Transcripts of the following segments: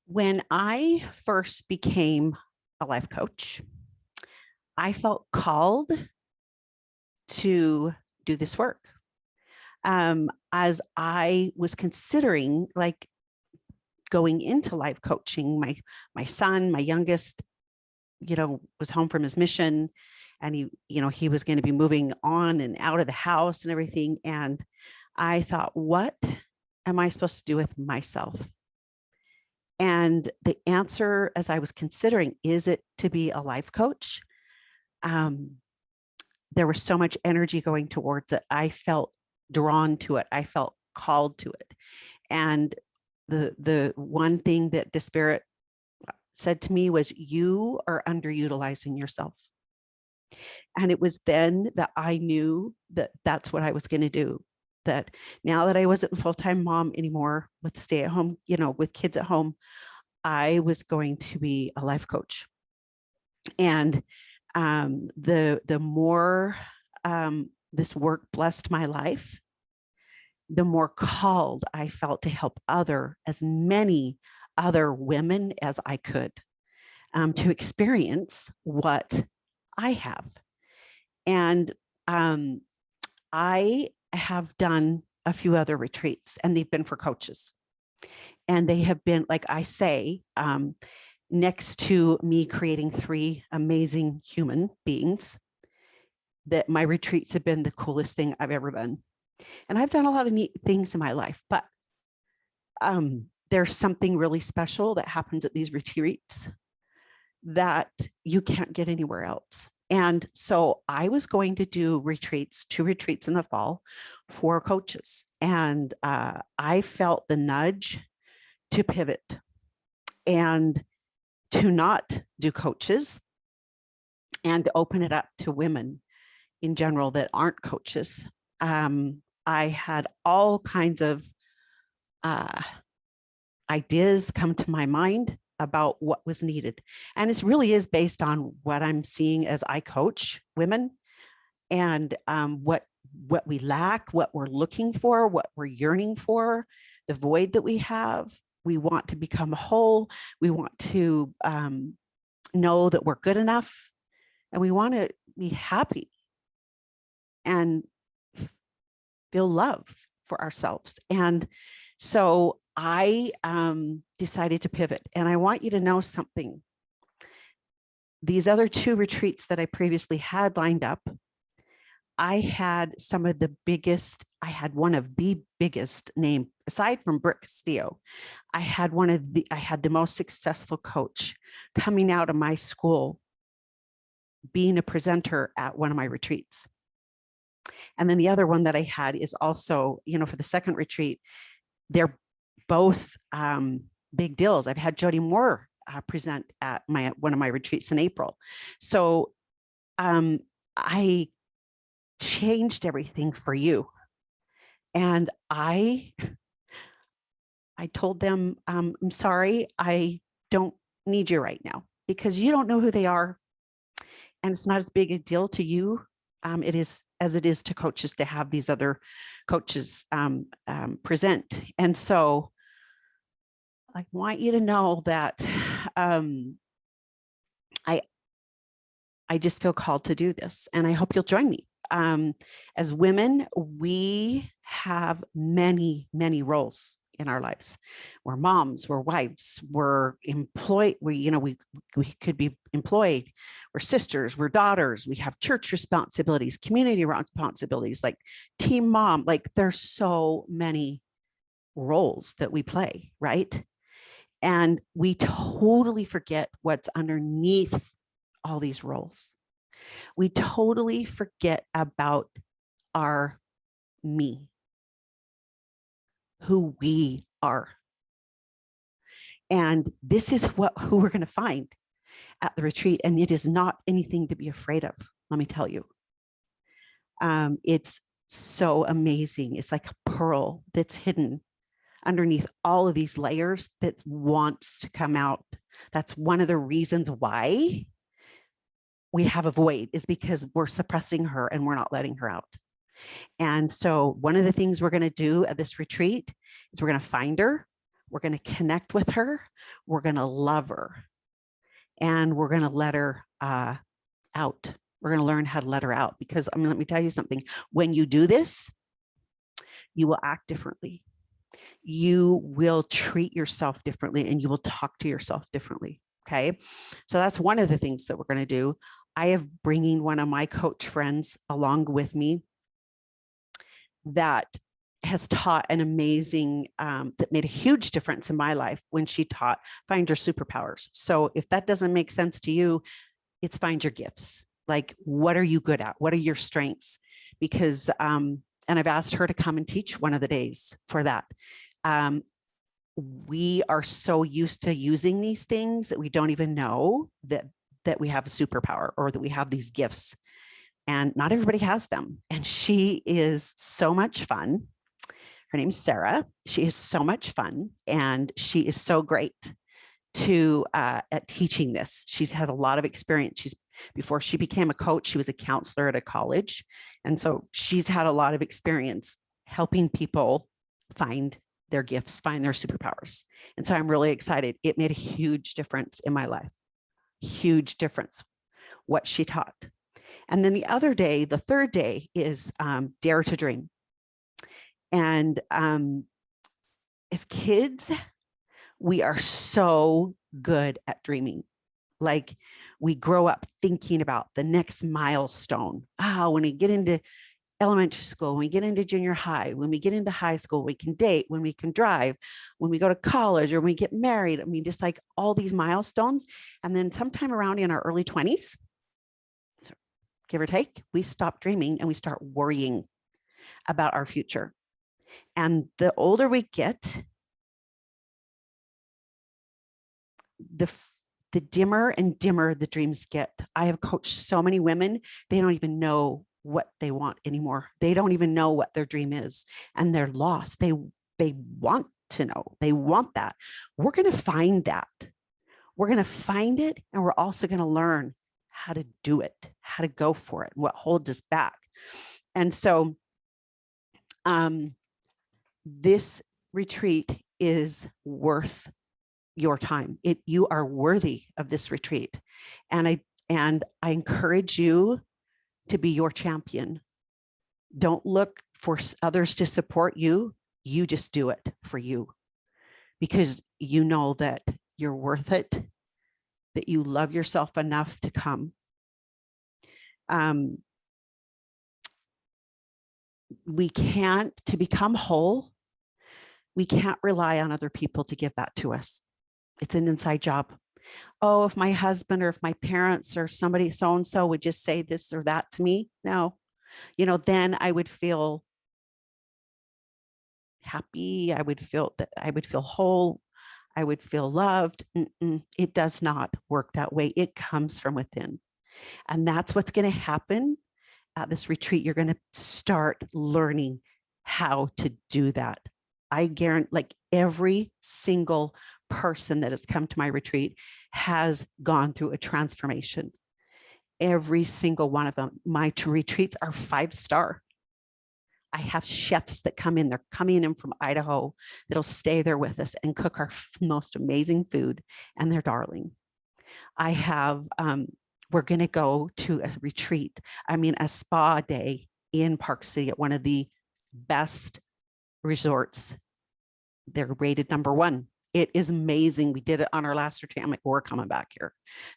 When I first became a life coach, I felt called to do this work. As I was considering going into life coaching, my son, my youngest, was home from his mission, and he was going to be moving on and out of the house and everything. And I thought, what am I supposed to do with myself? And the answer, as I was considering, is it to be a life coach? There was so much energy going towards it. I felt drawn to it. I felt called to it. And the one thing that the Spirit said to me was, you are underutilizing yourself. And it was then that I knew that that's what I was going to do. That now that I wasn't a full-time mom anymore with stay at home, with kids at home, I was going to be a life coach. And the more this work blessed my life, the more called I felt to help as many other women as I could to experience what I have. And I have done a few other retreats, and they've been for coaches. And they have been, like I say, next to me creating 3 amazing human beings, that my retreats have been the coolest thing I've ever done. And I've done a lot of neat things in my life, but there's something really special that happens at these retreats that you can't get anywhere else. And so I was going to do 2 retreats in the fall for coaches. And I felt the nudge to pivot and to not do coaches and open it up to women in general that aren't coaches. I had all kinds of ideas come to my mind about what was needed. And it really is based on what I'm seeing as I coach women, and what we lack, what we're looking for, what we're yearning for, the void that we have. We want to become whole. We want to know that we're good enough, and we want to be happy and feel love for ourselves. And so I decided to pivot. And I want you to know something. These other 2 retreats that I previously had lined up, I had one of the biggest name, aside from Brooke Castillo. I had the most successful coach coming out of my school, being a presenter at one of my retreats. And then the other one that I had is also, for the second retreat, they're both big deals. I've had Jody Moore present at one of my retreats in April. So I changed everything for you. And I told them, I'm sorry, I don't need you right now, because you don't know who they are. And it's not as big a deal to you. It is as it is to coaches to have these other coaches present. And so I want you to know that I just feel called to do this, and I hope you'll join me. As women, we have many, many roles in our lives. We're moms, we're wives, we're employed, we could be employed, we're sisters, we're daughters, we have church responsibilities, community responsibilities, like team mom, like there's so many roles that we play, right? And we totally forget what's underneath all these roles. We totally forget about our me, who we are. And this is who we're going to find at the retreat. And it is not anything to be afraid of, let me tell you. It's so amazing. It's like a pearl that's hidden underneath all of these layers that wants to come out. That's one of the reasons why we have a void, is because we're suppressing her and we're not letting her out. And so one of the things we're going to do at this retreat is we're going to find her, We're going to connect with her. We're going to love her. And we're going to let her out. We're going to learn how to let her out, because let me tell you something. When you do this, you will act differently. You will treat yourself differently, and you will talk to yourself differently. Okay. So that's one of the things that we're going to do. I have bringing one of my coach friends along with me that has taught an amazing, that made a huge difference in my life when she taught Find Your Superpowers. So if that doesn't make sense to you, it's find your gifts. Like, what are you good at? What are your strengths? Because, and I've asked her to come and teach one of the days for that. We are so used to using these things that we don't even know that we have a superpower, or that we have these gifts, and not everybody has them. And she is so much fun. Her name's Sarah. She is so much fun, and she is so great to at teaching this. She's had a lot of experience. Before she became a coach, she was a counselor at a college. And so she's had a lot of experience helping people find their gifts, find their superpowers. And so I'm really excited. It made a huge difference in my life. Huge difference, what she taught. And then the other day, the third day, is Dare to Dream. And as kids, we are so good at dreaming. Like, we grow up thinking about the next milestone. When we get into elementary school, when we get into junior high, when we get into high school, we can date, when we can drive, when we go to college, or when we get married. I mean, just like all these milestones. And then sometime around in our early 20s, so give or take, we stop dreaming and we start worrying about our future. And the older we get, the dimmer and dimmer the dreams get. I have coached so many women, they don't even know what they want anymore. They don't even know what their dream is, and they're lost. They want to know. They want that. We're going to find that. We're going to find it, and we're also going to learn how to do it, how to go for it, what holds us back. And so this retreat is worth your time. You are worthy of this retreat. And I encourage you to be your champion. Don't look for others to support you. You just do it for you, because you know that you're worth it, that you love yourself enough to come. To become whole, we can't rely on other people to give that to us. It's an inside job. Oh, if my husband or if my parents or somebody so-and-so would just say this or that to me, no, then I would feel happy. I would feel whole. I would feel loved. It does not work that way. It comes from within. And that's what's going to happen at this retreat. You're going to start learning how to do that. I guarantee, like, every single person that has come to my retreat has gone through a transformation. Every single one of them. My retreats are 5-star. I have chefs that come in. They're coming in from Idaho that'll stay there with us and cook our most amazing food, and they're darling. I have, we're going to go to a retreat, a spa day in Park City at one of the best resorts. They're rated #1. It is amazing. We did it on our last retreat. I'm like, we're coming back here.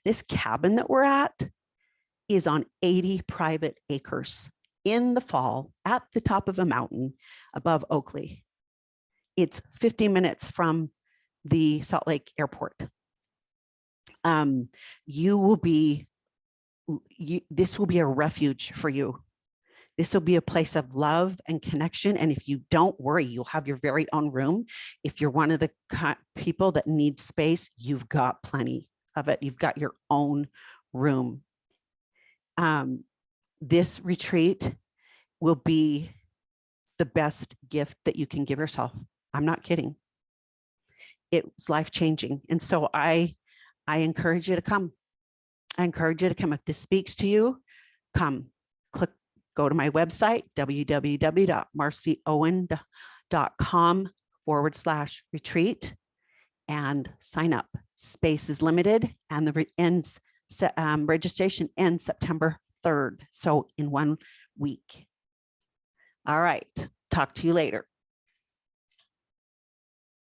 This cabin that we're at is on 80 private acres in the fall at the top of a mountain above Oakley. It's 50 minutes from the Salt Lake Airport. This will be a refuge for you. This will be a place of love and connection. And if you don't worry, you'll have your very own room. If you're one of the people that need space, you've got plenty of it. You've got your own room. This retreat will be the best gift that you can give yourself. I'm not kidding. It's life-changing. And so I encourage you to come. I encourage you to come. If this speaks to you, come. Go to my website, www.marcyowen.com/retreat. and sign up. Space is limited, and the registration ends September 3rd. So in 1 week. All right. Talk to you later.